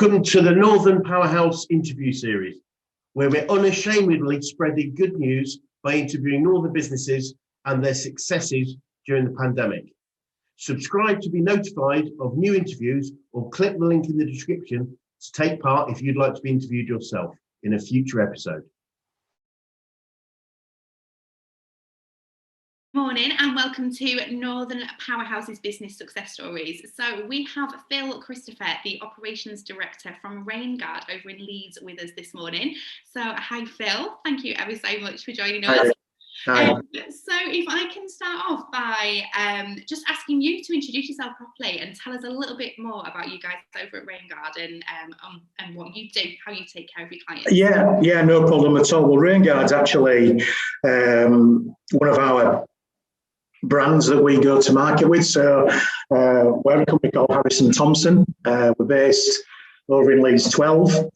Welcome to the Northern Powerhouse interview series, where we're unashamedly spreading good news by interviewing Northern businesses and their successes during the pandemic. Subscribe to be notified of new interviews or click the link in the description to take part if you'd like to be interviewed yourself in a future episode. Morning and welcome to Northern Powerhouses Business Success Stories. So we have Phil Christopher, the Operations Director from Rainguard over in Leeds with us this morning. So hi Phil, thank you ever so much for joining us. Hi. So if I can start off by just asking you to introduce yourself properly and tell us a little bit more about you guys over at Rainguard and what you do, how you take care of your clients. Yeah, no problem at all. Well, Rainguard's actually one of our brands that we go to market with. So we're a company called Harrison Thompson. We're based over in Leeds 12,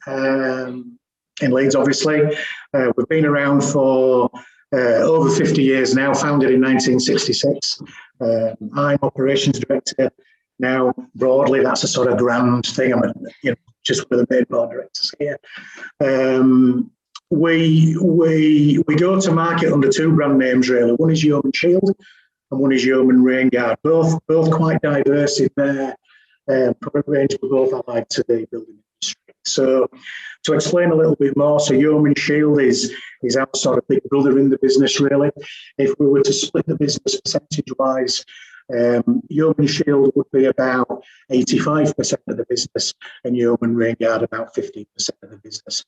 in Leeds obviously. We've been around for over 50 years now, founded in 1966. I'm Operations Director now. Broadly, that's a sort of grand thing. I'm just one of the main board directors here. We go to market under two brand names really. One is Yeoman Shield and one is Yeoman Rainguard, both quite diverse in their product range, but both allied to the building industry. So to explain a little bit more, so Yeoman Shield is our sort of big brother in the business really. If we were to split the business percentage-wise, Yeoman Shield would be about 85% of the business and Yeoman Rainguard about 15% of the business.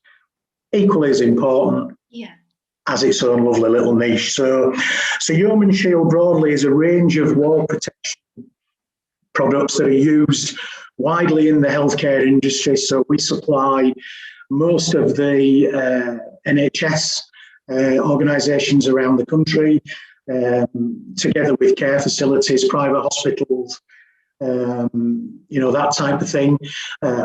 Equally as important. Yeah. As its own lovely little niche. So Yeoman Shield broadly is a range of wall protection products that are used widely in the healthcare industry. So we supply most of the NHS organisations around the country, together with care facilities, private hospitals, that type of thing.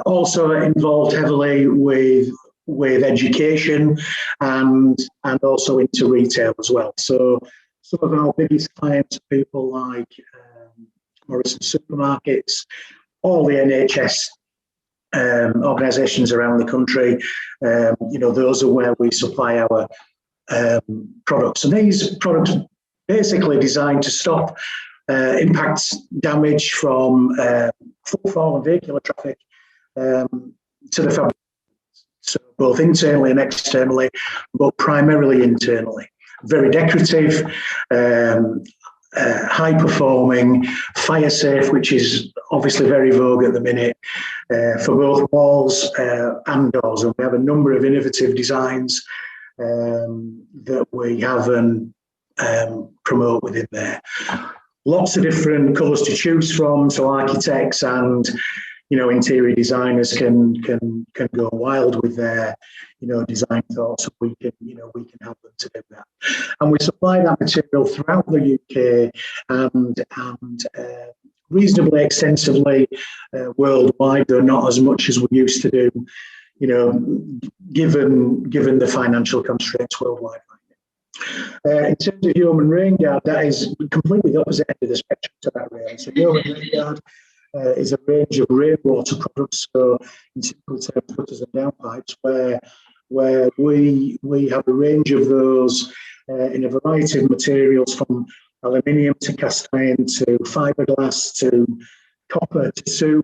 Also involved heavily with education and also into retail as well. So some of our biggest clients are people like Morrison Supermarkets, all the NHS organisations around the country. Those are where we supply our products. And these products basically designed to stop impacts, damage from footfall and vehicular traffic to the fabric. So both internally and externally, but primarily internally. Very decorative, high performing, fire safe, which is obviously very vogue at the minute, for both walls and doors. And we have a number of innovative designs that we have and promote within there. Lots of different colours to choose from, so architects and interior designers can go wild with their, design thoughts. We can help them to do that. And we supply that material throughout the UK and reasonably extensively worldwide, though not as much as we used to do, given the financial constraints worldwide. In terms of Yeoman Rainguard, that is completely the opposite end of the spectrum to that really. So Yeoman Rainguard is a range of rainwater products, so in simple terms, gutters and downpipes, where we have a range of those in a variety of materials, from aluminium to cast iron to fiberglass to copper to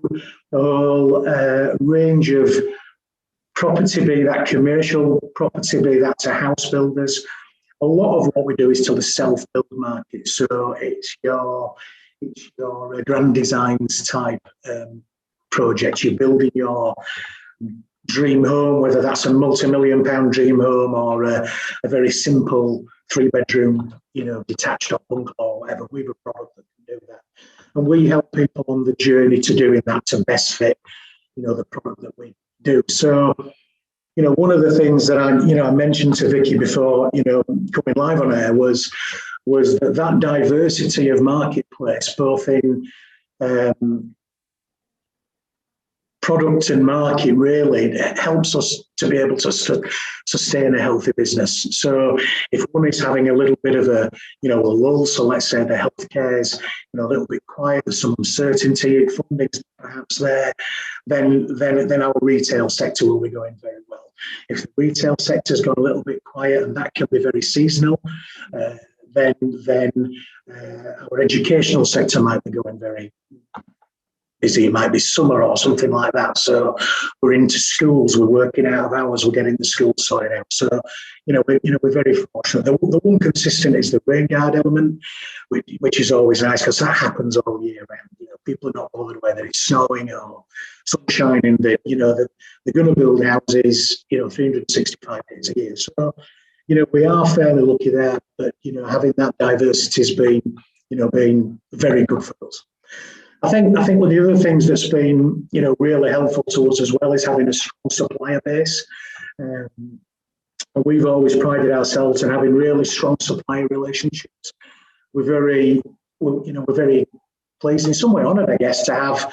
a whole range of property, be that commercial property, be that to house builders. A lot of what we do is to the self-build market, so it's your grand designs type project. You're building your dream home, whether that's a multi-million-pound dream home or a very simple 3-bedroom, detached or bungalow or whatever. We have a product that can do that, and we help people on the journey to doing that to best fit, the product that we do. So, one of the things that I mentioned to Vicky before, coming live on air was that diversity of marketplace, both in product and market, really helps us to be able to sustain a healthy business. So if one is having a little bit of a lull, so let's say the healthcare is a little bit quiet, there's some uncertainty, funding's perhaps there, then our retail sector will be going very well. If the retail sector's gone a little bit quiet, and that can be very seasonal, then our educational sector might be going very busy. It might be summer or something like that. So we're into schools, we're working out of hours, we're getting the schools sorted out. So, we're very fortunate. The one consistent is the Rainguard element, which is always nice because that happens all year round. People are not bothered whether it's snowing or sunshining. They're going to build houses, 365 days a year. So, we are fairly lucky there, but, having that diversity has been very good for us. I think one of the other things that's been, really helpful to us as well is having a strong supplier base. And we've always prided ourselves in having really strong supplier relationships. We're very pleased, in some way honoured, I guess, to have,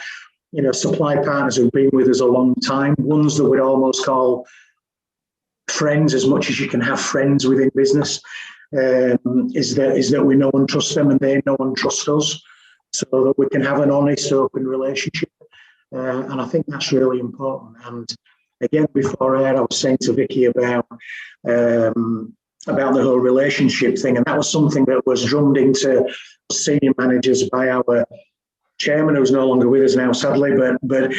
supply partners who've been with us a long time, ones that we'd almost call friends as much as you can have friends within business, is that we know and trust them and they know and trust us, so that we can have an honest, open relationship. And I think that's really important. And again, before I was saying to Vicky about the whole relationship thing, and that was something that was drummed into senior managers by our chairman, who's no longer with us now, sadly, but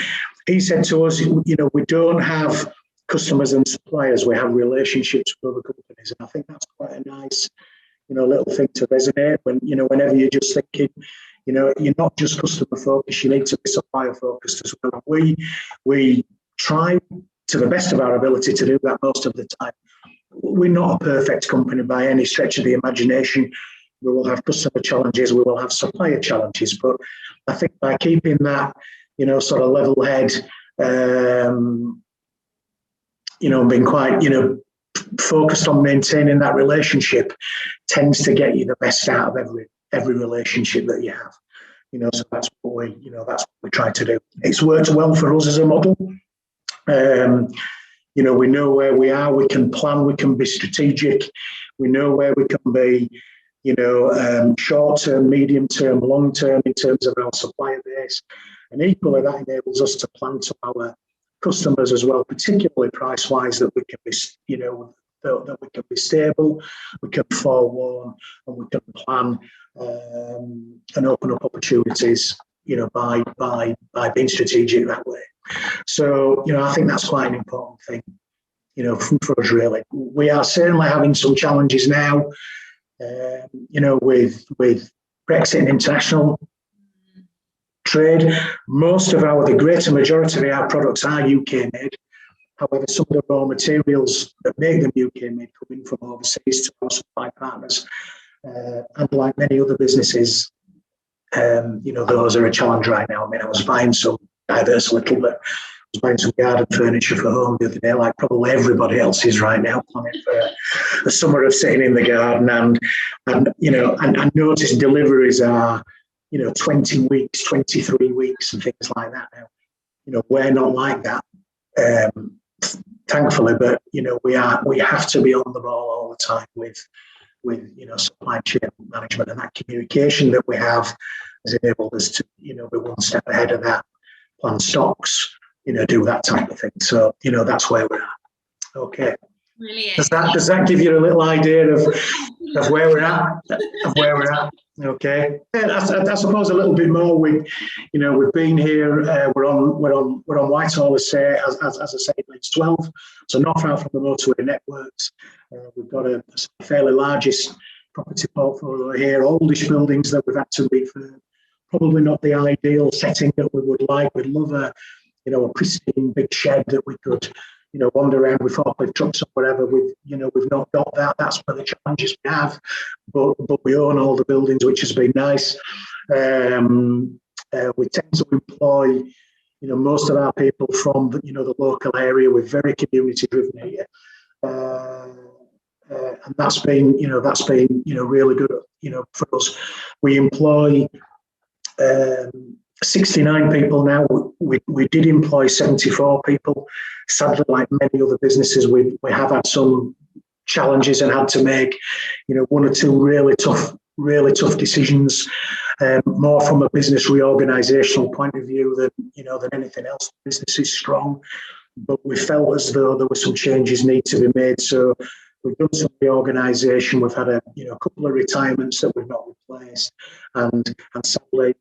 he said to us, we don't have customers and suppliers, we have relationships with other companies. And I think that's quite a nice, little thing to resonate when, whenever you're just thinking, you're not just customer focused, you need to be supplier focused as well. We try to the best of our ability to do that most of the time. We're not a perfect company by any stretch of the imagination. We will have customer challenges, we will have supplier challenges, but I think by keeping that, sort of level head, being quite, focused on maintaining that relationship tends to get you the best out of every relationship that you have. So that's what we try to do. It's worked well for us as a model. We know where we are, we can plan, we can be strategic, we know where we can be, short term, medium term, long term in terms of our supplier base. And equally that enables us to plan to our customers as well, particularly price wise, that we can be, that we can be stable, we can forewarn, and we can plan and open up opportunities, by being strategic that way. So, I think that's quite an important thing, for us really. We are certainly having some challenges now, with Brexit and international trade. The greater majority of our products are UK made. However, some of the raw materials that make them UK made come in from overseas to our supply partners. And like many other businesses, those are a challenge right now. I mean, I was buying some diverse little bit. I was buying some garden furniture for home the other day, like probably everybody else is right now, planning for the summer of sitting in the garden. And I noticed deliveries are, 20 weeks, 23 weeks and things like that now. We're not like that, thankfully, but, we have to be on the ball all the time with supply chain management, and that communication that we have has enabled us to, be one step ahead of that, plan stocks, do that type of thing. So, that's where we're at. Okay. Brilliant. Does that give you a little idea of where we're at? Okay. And I suppose a little bit more. We've been here. We're on Whitehall Estate, as I say, it's 12, so not far from the motorway networks. We've got a fairly largest property portfolio here. Oldish buildings that we've had to refurb. Probably not the ideal setting that we would like. We'd love a pristine big shed that we could, wander around with forklift trucks or whatever. We've not got that. That's one of the challenges we have. But we own all the buildings, which has been nice. We tend to employ, most of our people from the local area. We're very community driven here. And that's been really good, for us. We employ 69 people now. We did employ 74 people. Sadly, like many other businesses, we have had some challenges and had to make, one or two really tough decisions, more from a business reorganisational point of view than anything else. The business is strong, but we felt as though there were some changes need to be made. So we've done some reorganisation. We've had a couple of retirements that we've not replaced, and sadly,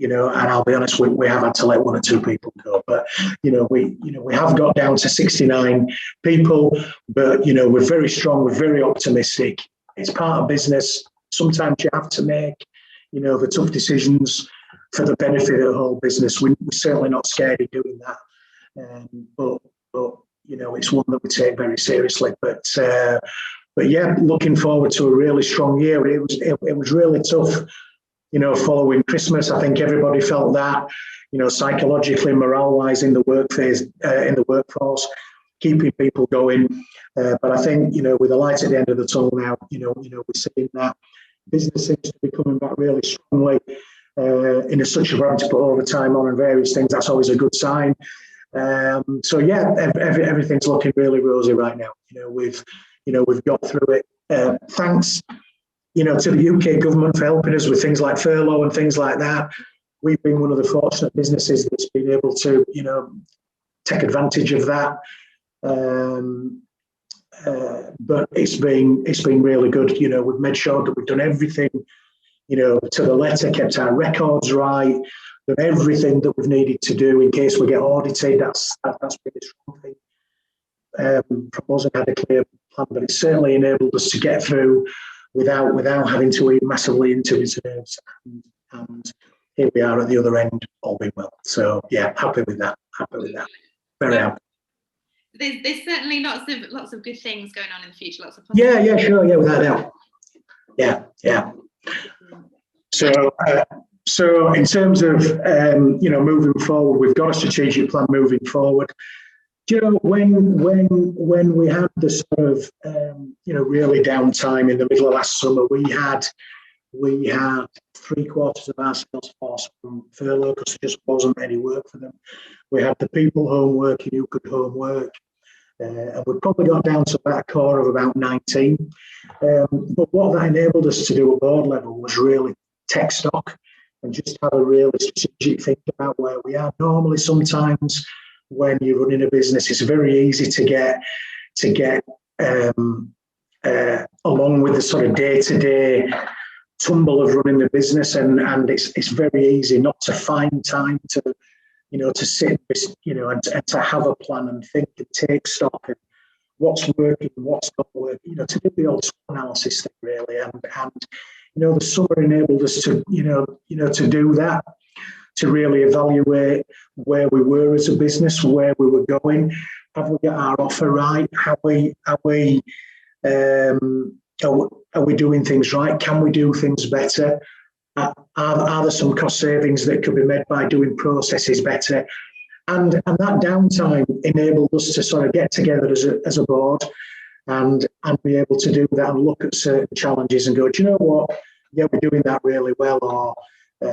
and I'll be honest, we have had to let one or two people go. But we have got down to 69 people. But we're very strong. We're very optimistic. It's part of business. Sometimes you have to make the tough decisions for the benefit of the whole business. We're certainly not scared of doing that. But it's one that we take very seriously. But yeah, looking forward to a really strong year. It was really tough. Following Christmas, I think everybody felt that, psychologically, morale-wise in the workforce, keeping people going. But I think, with the light at the end of the tunnel now, we're seeing that business seems to be coming back really strongly. In such a having to put overtime on and various things, that's always a good sign. So yeah, everything's looking really rosy right now. We've got through it. Thanks. To the UK government for helping us with things like furlough and things like that. We've been one of the fortunate businesses that's been able to, take advantage of that. But it's been really good. We've made sure that we've done everything, to the letter, kept our records right, done everything that we've needed to do in case we get audited. That's been a strong thing. Proposing had a clear plan, but it certainly enabled us to get through without having to eat massively into his nerves. And here we are at the other end, all being well. So yeah, happy with that. Very happy. There's certainly lots of good things going on in the future. Lots of yeah, sure, yeah, without doubt. Yeah. So in terms of moving forward, we've got a strategic plan moving forward. When we had the sort of really downtime in the middle of last summer, we had 3/4 of our sales force from furlough because there just wasn't any work for them. We had the people home working who could home work, and we probably got down to about a core of about 19. But what that enabled us to do at board level was really take stock and just have a really strategic think about where we are. Normally, sometimes when you're running a business, it's very easy to get along with the sort of day-to-day tumble of running the business, and it's very easy not to find time to sit and to have a plan and think and take stock and what's working, what's not working, to do the old analysis thing really, and the summer enabled us to to do that, to really evaluate where we were as a business, where we were going. Have we got our offer right? Are we doing things right? Can we do things better? Are there some cost savings that could be made by doing processes better? And that downtime enabled us to sort of get together as a board and be able to do that and look at certain challenges and go, do you know what? Yeah, we're doing that really well, or we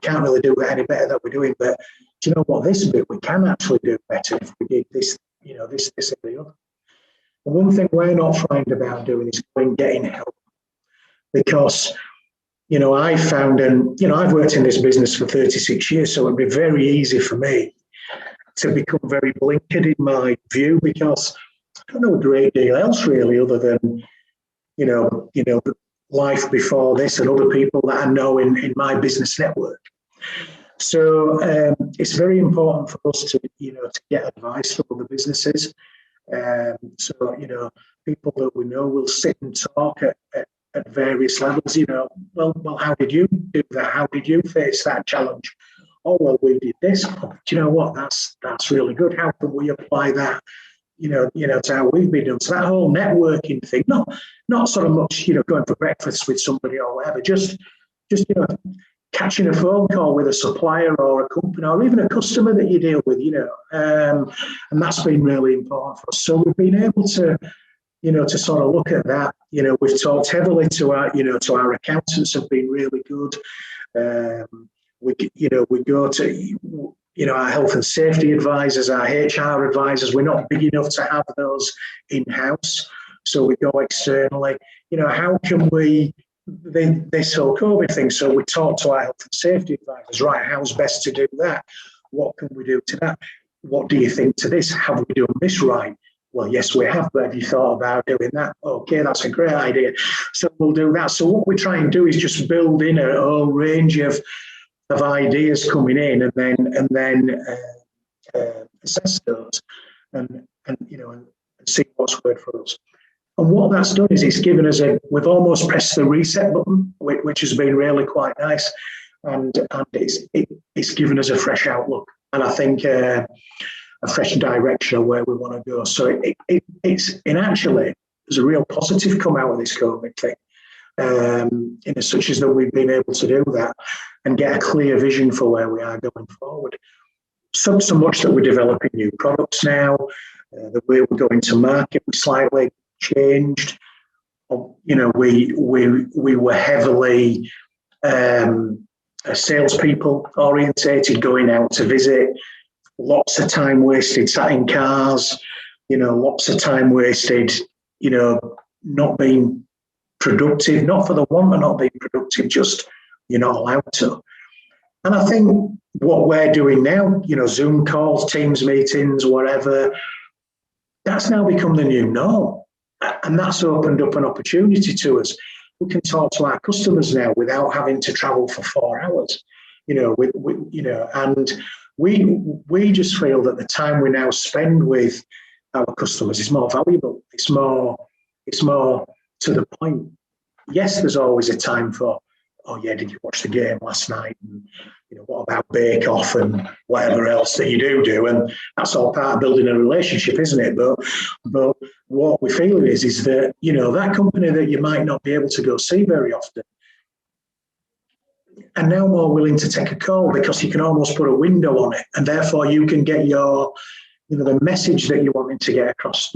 can't really do that any better than we're doing, but do you know what, this bit we can actually do better if we did this, this and the other. And one thing we're not frightened about doing is getting help, because I found, and I've worked in this business for 36 years, so it'd be very easy for me to become very blinkered in my view, because I don't know a great deal else really, other than life before this and other people that I know in my business network. So it's very important for us to get advice from other businesses. So people that we know will sit and talk at various levels. Well, how did you do that? How did you face that challenge? Oh, well, we did this. Do you know what? That's really good. How can we apply that? To how we've been done. So that whole networking thing, not sort of much, going for breakfast with somebody or whatever, just catching a phone call with a supplier or a company or even a customer that you deal with, and that's been really important for us. So we've been able to, to sort of look at that. We've talked heavily to our accountants have been really good. we go to, our health and safety advisors, our HR advisors. We're not big enough to have those in-house, so we go externally. How can we, this whole COVID thing, so we talk to our health and safety advisors, right, how's best to do that? What can we do to that? What do you think to this? Have we done this right? Well, yes, we have, but have you thought about doing that? Okay, that's a great idea. So we'll do that. So what we try and do is just build in a whole range of ideas coming in, and then assess those and see what's worked for us. And what that's done is it's given us we've almost pressed the reset button, which has been really quite nice, and it's given us a fresh outlook, and I think a fresh direction of where we want to go. So actually there's a real positive come out of this COVID thing, such as that we've been able to do that and get a clear vision for where we are going forward. So much that we're developing new products now, the way we're going to market, we slightly changed. We were heavily salespeople orientated, going out to visit. Lots of time wasted sat in cars. Lots of time wasted. Not being productive, not for the want of not being productive, just you're not allowed to. And I think what we're doing now, Zoom calls, Teams meetings, whatever, that's now become the new norm. And that's opened up an opportunity to us. We can talk to our customers now without having to travel for 4 hours, and we just feel that the time we now spend with our customers is more valuable. It's more to the point. Yes, there's always a time for, oh yeah, did you watch the game last night? And what about Bake Off and whatever else that you do? And that's all part of building a relationship, isn't it? But what we feel is that, that company that you might not be able to go see very often are now more willing to take a call, because you can almost put a window on it, and therefore you can get your, the message that you're wanting to get across,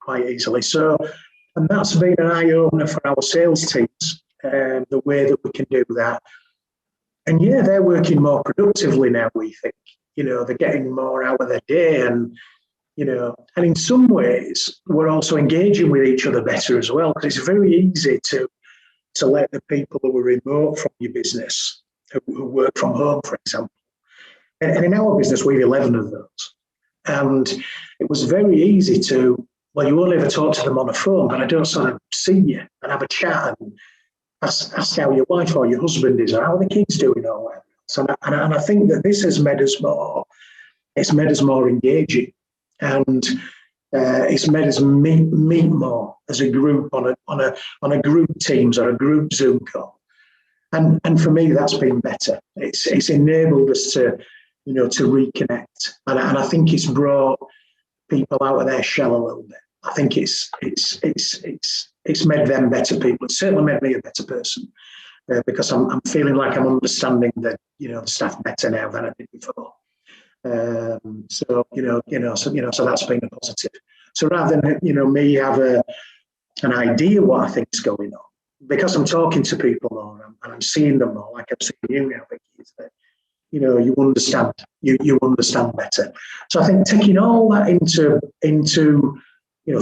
quite easily. So, and that's been an eye-opener for our sales teams, the way that we can do that. And yeah, they're working more productively now, we think. They're getting more out of their day, and and in some ways we're also engaging with each other better as well, because it's very easy to let the people who are remote from your business, who work from home, for example. And in our business, we have 11 of those. And it was very easy to, well, you only ever talk to them on a phone, but I don't sort of see you and have a chat and ask how your wife or your husband is, or how the kids doing, or whatever. So, and I think that this has made us more engaging, and it's made us meet more as a group on a group Teams or a group Zoom call, and for me that's been better. It's enabled us to reconnect, and I think it's brought people out of their shell a little bit. I think it's made them better people. It's certainly made me a better person, because I'm feeling like I'm understanding the staff better now than I did before. So that's been a positive. So rather than me have an idea what I think is going on, because I'm talking to people more and I'm seeing them more, like I'm seeing you now, Vicky, is that you understand, you understand better. So I think taking all that into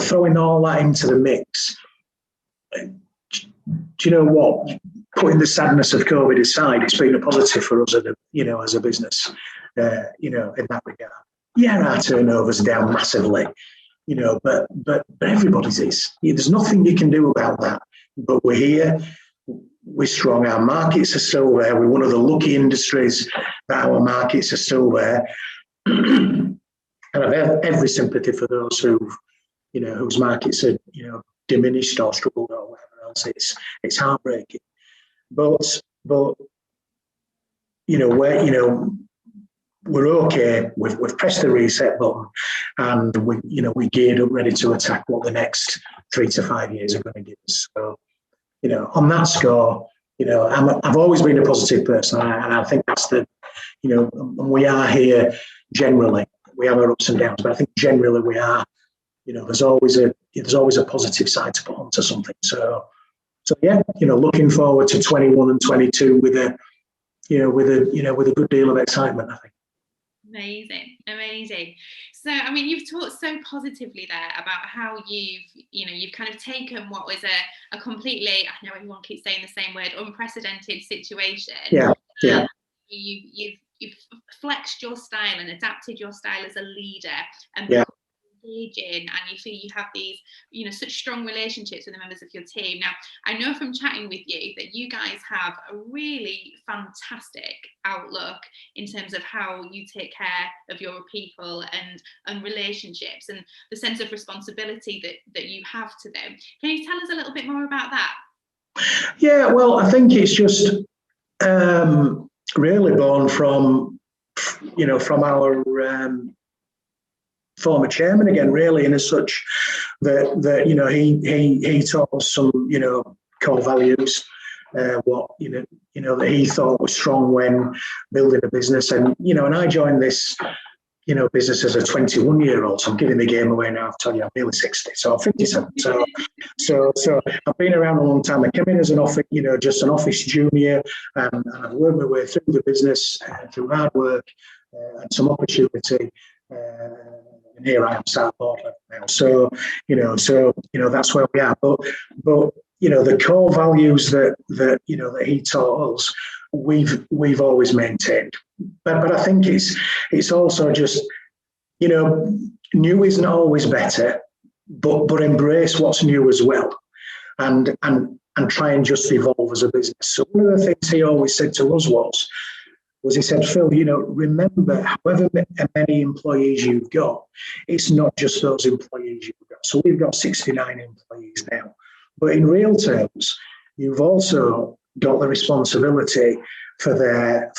throwing all that into the mix. Do you know what? Putting the sadness of COVID aside, it's been a positive for us, as a business, in that regard. Yeah, our turnover's down massively, but everybody's is. There's nothing you can do about that. But we're here, we're strong. Our markets are still there. We're one of the lucky industries that our markets are still there. And I've every sympathy for those whose markets are, diminished or struggled or whatever else. It's heartbreaking. But we're okay. We've pressed the reset button, and we geared up, ready to attack what the next 3 to 5 years are going to give us. So, on that score, I've always been a positive person, and I think that's and we are here generally. We have our ups and downs, but I think generally we are. There's always a positive side to put onto something. So yeah, looking forward to 21 and 22 with with a good deal of excitement, I think. Amazing. So, I mean, you've talked so positively there about how you've kind of taken what was a completely, I know everyone keeps saying the same word, unprecedented situation. Yeah. You've flexed your style and adapted your style as a leader and yeah. engaging, and you feel you have these, such strong relationships with the members of your team. Now, I know from chatting with you that you guys have a really fantastic outlook in terms of how you take care of your people and relationships and the sense of responsibility that you have to them. Can you tell us a little bit more about that? Yeah, well, I think it's just really born from our former chairman again, really, and as such that he taught us some core values, what that he thought was strong when building a business, and I joined this business as a 21-year-old. So I'm giving the game away now. I've told you I'm nearly 60, so I'm 57. So I've been around a long time. I came in as an office, just an office junior, and I've worked my way through the business through hard work and some opportunity. And here I am sat at board level now. So that's where we are. But the core values that he taught us, we've always maintained. But I think it's also just new isn't always better, but embrace what's new as well, and try and just evolve as a business. So one of the things he always said to us was he said, Phil, remember, however many employees you've got, it's not just those employees you've got. So we've got 69 employees now. But in real terms, you've also got the responsibility for their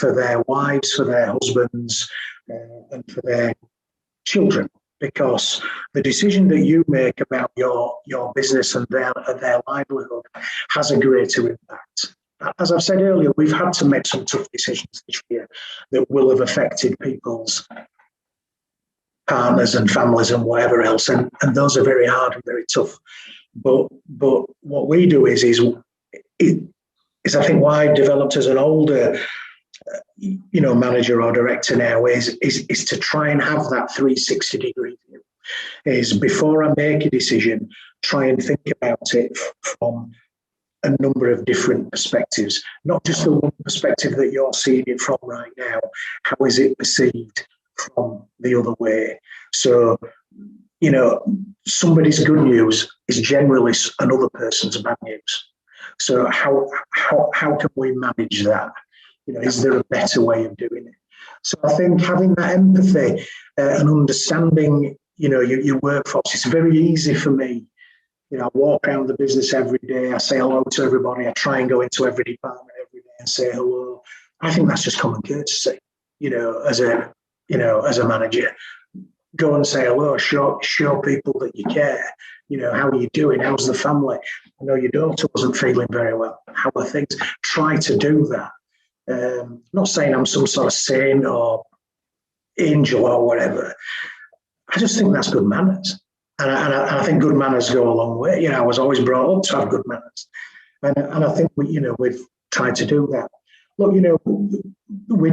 wives, for their husbands, and for their children. Because the decision that you make about your business and their livelihood has a greater impact. As I've said earlier, we've had to make some tough decisions this year that will have affected people's partners and families and whatever else, and those are very hard and very tough. But what we do is I think why I've developed as an older manager or director now is to try and have that 360-degree view. Is before I make a decision, try and think about it from a number of different perspectives, not just the one perspective that you're seeing it from right now. How is it perceived from the other way? So, somebody's good news is generally another person's bad news. So how can we manage that? Is there a better way of doing it? So I think having that empathy and understanding, your workforce, it's very easy for me. I walk around the business every day. I say hello to everybody. I try and go into every department every day and say hello. I think that's just common courtesy. As a manager, go and say hello. Show people that you care. How are you doing? How's the family? I know your daughter wasn't feeling very well. How are things? Try to do that. Not saying I'm some sort of saint or angel or whatever. I just think that's good manners. And I think good manners go a long way. I was always brought up to have good manners. And I think we've tried to do that. Look, we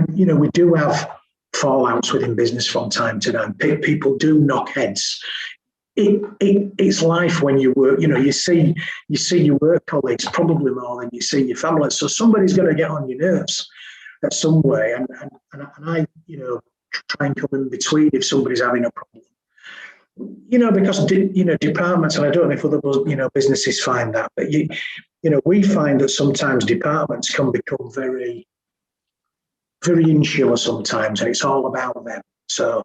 do have fallouts within business from time to time. People do knock heads. It's life when you work. You see your work colleagues probably more than you see your family. So somebody's going to get on your nerves at some way, and I try and come in between if somebody's having a problem. Because departments, and I don't know if other businesses find that, but we find that sometimes departments can become very, very insular sometimes, and it's all about them. So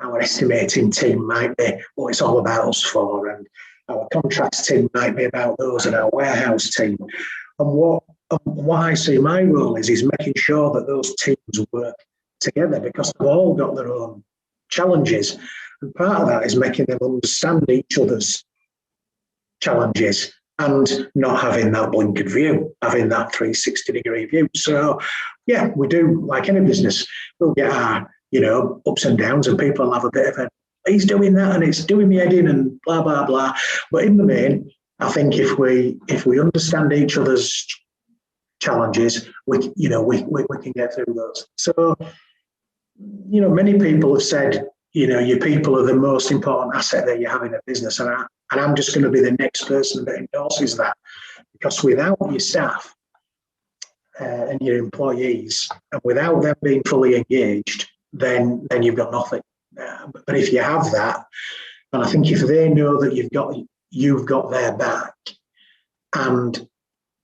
our estimating team might be what it's all about us for, and our contracts team might be about those, and our warehouse team. And what I see my role is making sure that those teams work together, because they've all got their own challenges, and part of that is making them understand each other's challenges and not having that blinkered view, having that 360-degree view. So yeah, we do, like any business, we'll get our ups and downs, and people will have a bit of he's doing that and it's doing me head in and blah blah blah. But in the main, I think if we understand each other's challenges, we can get through those. So, many people have said, your people are the most important asset that you have in a business, and I'm just going to be the next person that endorses that, because without your staff and your employees, and without them being fully engaged, then you've got nothing. But if you have that, and I think if they know that you've got their back, and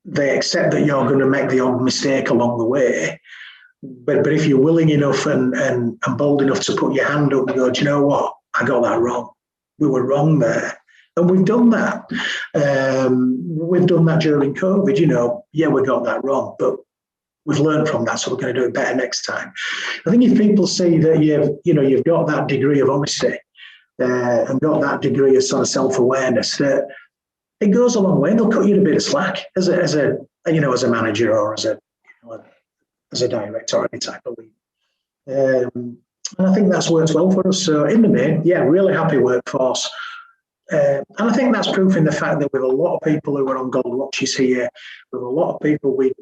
they accept that you're going to make the odd mistake along the way, but if you're willing enough and bold enough to put your hand up and go, do you know what, I got that wrong. We were wrong there. And we've done that. We've done that during COVID, yeah, we got that wrong, but we've learned from that, so we're going to do it better next time. I think if people see that you've got that degree of honesty and got that degree of sort of self-awareness, that it goes a long way. They'll cut you a bit of slack as a manager or as a director or any type of lead. And I think that's worked well for us. So in the main, yeah, really happy workforce. And I think that's proof in the fact that with a lot of people who are on gold watches here, with a lot of people, we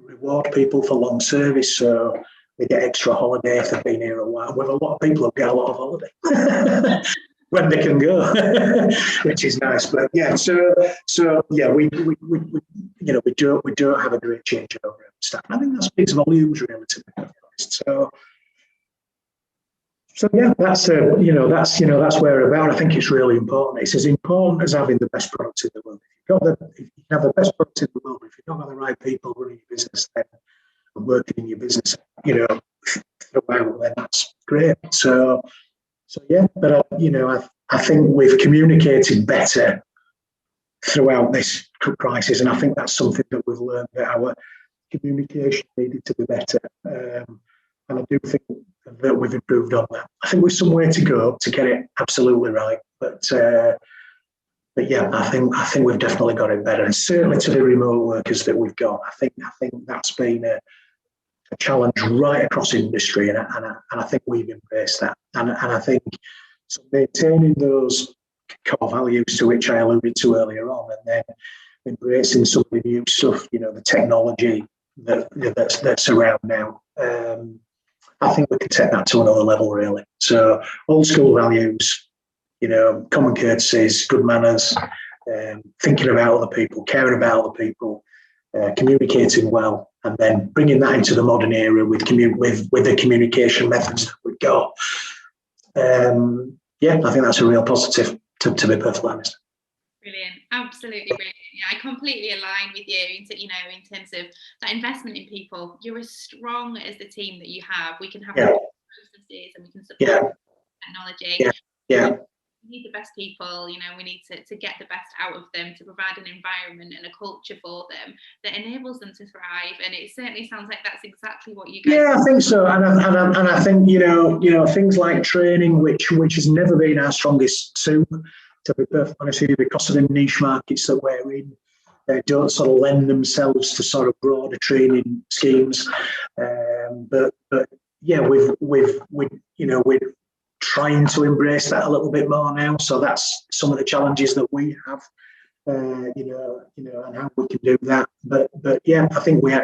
reward people for long service. So they get extra holiday if they've been here a while. With a lot of people who get a lot of holiday when they can go, which is nice. But yeah, so yeah, we don't have a great changeover in staff. I think that speaks volumes, really, to be honest. So yeah, that's where we're about. I think it's really important. It's as important as having the best product in the world. If you can have the best product in the world, if you've not got the right people running your business then and working in your business, throughout, then that's great. So yeah, but I think we've communicated better throughout this crisis, and I think that's something that we've learned, that our communication needed to be better. And I do think that we've improved on that. I think we've some way to go to get it absolutely right, but yeah, I think we've definitely got it better. And certainly to the remote workers that we've got, I think that's been a challenge right across industry, and I think we've embraced that. And I think so maintaining those core values to which I alluded to earlier on, and then embracing some of the new stuff, the technology that's around now. I think we can take that to another level, really. So old school values, common courtesies, good manners, thinking about other people, caring about other people, communicating well, and then bringing that into the modern era with the communication methods that we've got. Yeah, I think that's a real positive, to be perfectly honest. Brilliant, absolutely brilliant. Yeah, I completely align with you. In terms of that investment in people, you're as strong as the team that you have. We can have processes and we can support technology. Yeah. We need the best people. We need to get the best out of them, to provide an environment and a culture for them that enables them to thrive. And it certainly sounds like that's exactly what you guys. Yeah, I think so. And I think things like training, which has never been our strongest suit, to be perfectly honest with you, because of the niche markets that we're in, they don't sort of lend themselves to sort of broader training schemes. But yeah, we're trying to embrace that a little bit more now. So that's some of the challenges that we have, and how we can do that. But yeah, I think we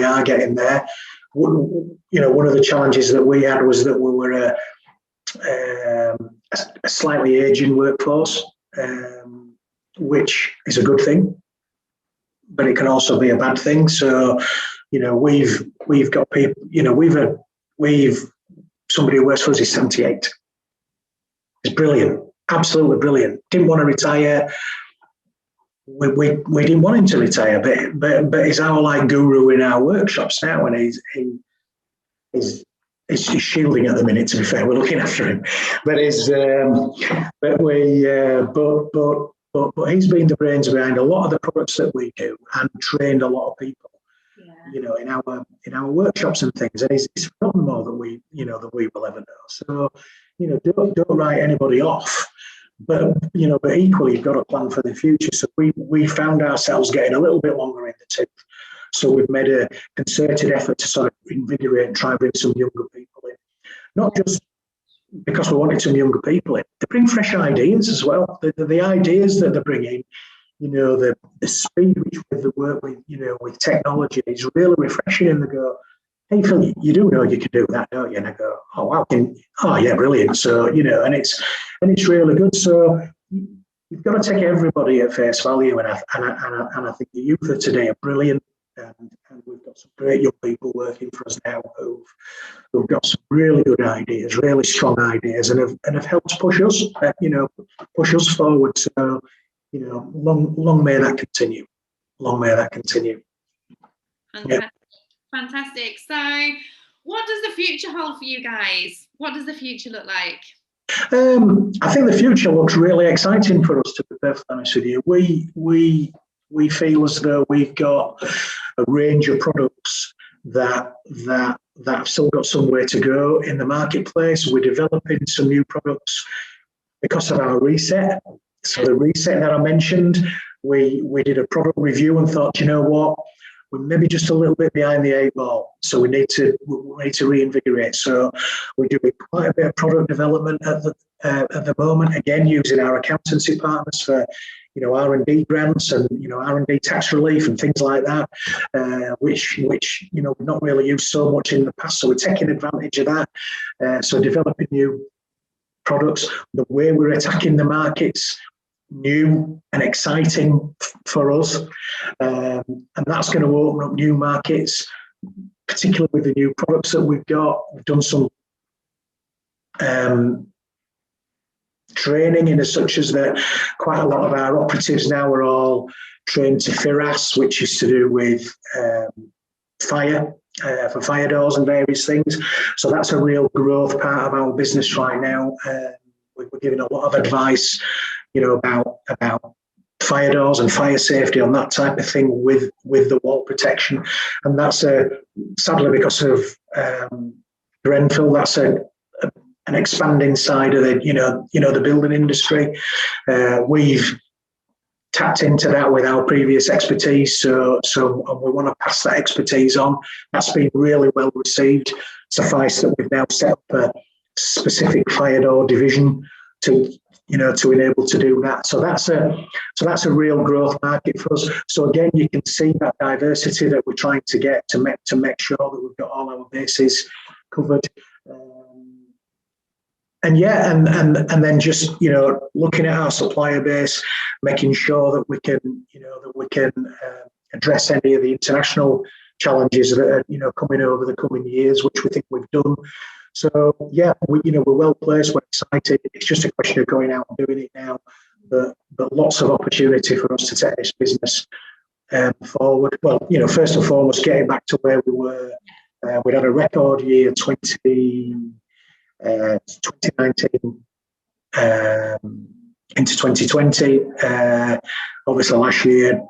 are getting there. One of the challenges that we had was that we were a slightly aging workforce, which is a good thing, but it can also be a bad thing. So, we've got people, we've somebody who works for us is 78. It's brilliant, absolutely brilliant. Didn't want to retire. We didn't want him to retire, but he's our guru in our workshops now, and he's shielding at the minute. To be fair, we're looking after him, but but he's been the brains behind a lot of the products that we do, and trained a lot of people, in our workshops and things. And he's forgotten more than we will ever know. So, don't write anybody off, but equally you've got to plan for the future. So we found ourselves getting a little bit longer in the tooth. So we've made a concerted effort to sort of invigorate and try and bring some younger people in. Not just because we wanted some younger people in, to bring fresh ideas as well. The ideas that they're bringing, the speed with the work with technology is really refreshing. And they go, "Hey Phil, you do know you can do that, don't you?" And I go, "Oh wow, oh yeah, brilliant." So and it's really good. So you've got to take everybody at face value, and I think the youth of today are brilliant, and we've got some great young people working for us now who've got some really good ideas, really strong ideas, and have helped push us forward. So long may that continue. Long may that continue. Fantastic. Fantastic. So what does the future hold for you guys? What does the future look like? I think the future looks really exciting for us, to be perfectly honest with you. We feel as though we've got a range of products that have still got somewhere to go in the marketplace. We're developing some new products because of our reset. So the reset that I mentioned, we did a product review and thought, you know what, we're maybe just a little bit behind the 8 ball, so we need to reinvigorate. So we're doing quite a bit of product development at the moment, again using our accountancy partners for R&D grants and R&D tax relief and things like that, which we've not really used so much in the past. So we're taking advantage of that. So developing new products, the way we're attacking the markets, new and exciting for us, and that's going to open up new markets, particularly with the new products that we've got. We've done some training in as such as that quite a lot of our operatives now are all trained to FIRAS, which is to do with fire, for fire doors and various things. So that's a real growth part of our business right now. We're giving a lot of advice about fire doors and fire safety on that type of thing with the wall protection. And that's sadly, because of Grenfell, that's an expanding side of the building industry. We've tapped into that with our previous expertise, so we want to pass that expertise on. That's been really well received. Suffice that we've now set up a specific fire door division to enable to do that. So that's a real growth market for us. So again, you can see that diversity that we're trying to get to make sure that we've got all our bases covered. And then just looking at our supplier base, making sure that we can address any of the international challenges that are coming over the coming years, which we think we've done. So yeah, we're well placed, we're excited. It's just a question of going out and doing it now. But lots of opportunity for us to take this business forward. Well, first and foremost, getting back to where we were. We'd had a record year 2019 into 2020. Obviously last year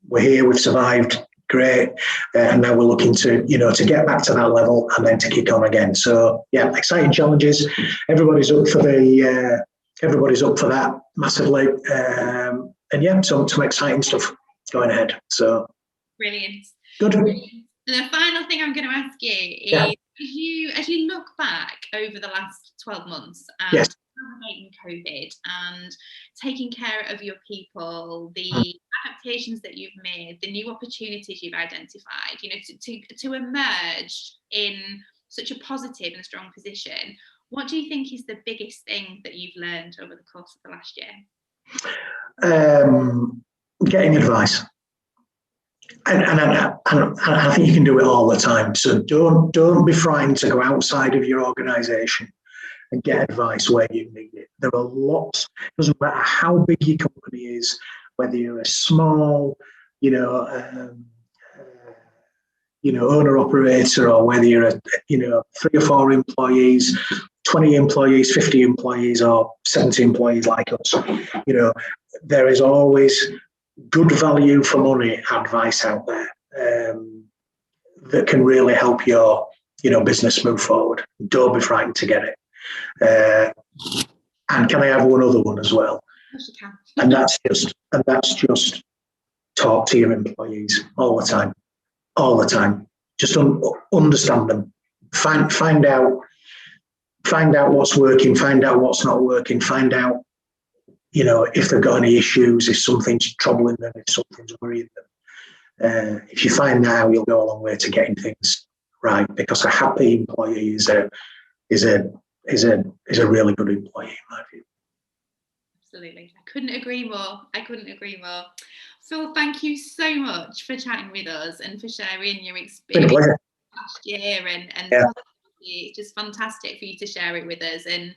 we're here, we've survived, great, and now we're looking to get back to that level and then to kick on again. So yeah, exciting challenges. Everybody's up for that massively, and yeah, some exciting stuff going ahead. So brilliant. Good. Brilliant. And the final thing I'm going to ask you is, as you look back over the last 12 months and yes, navigating COVID and taking care of your people, the adaptations that you've made, the new opportunities you've identified, to emerge in such a positive and strong position, what do you think is the biggest thing that you've learned over the course of the last year? Getting advice. And I think you can do it all the time. So don't be frightened to go outside of your organisation and get advice where you need it. There are lots. It doesn't matter how big your company is, whether you're a small, owner operator, or whether you're a 3 or 4 employees, 20 employees, 50 employees, or 70 employees like us. There is always good value for money advice out there that can really help your business move forward. Don't be frightened to get it. And can I have one other one as well? Yes, you can. And that's just talk to your employees all the time. Just understand them. Find out what's working. Find out what's not working. Find out if they've got any issues, if something's troubling them, if something's worrying them. If you find that out, you'll go a long way to getting things right, because a happy employee is a really good employee in my view. Absolutely. I couldn't agree more. Phil, thank you so much for chatting with us and for sharing your experience last year and it's just fantastic for you to share it with us and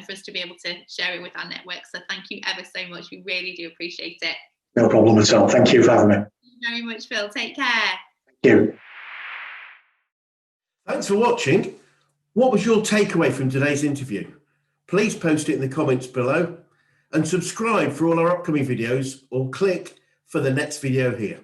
for us to be able to share it with our network. So thank you ever so much. We really do appreciate it. No problem at all. Thank you for having me. Thank you very much, Phil. Take care. Thank you. Thanks for watching. What was your takeaway from today's interview? Please post it in the comments below and subscribe for all our upcoming videos, or click for the next video here.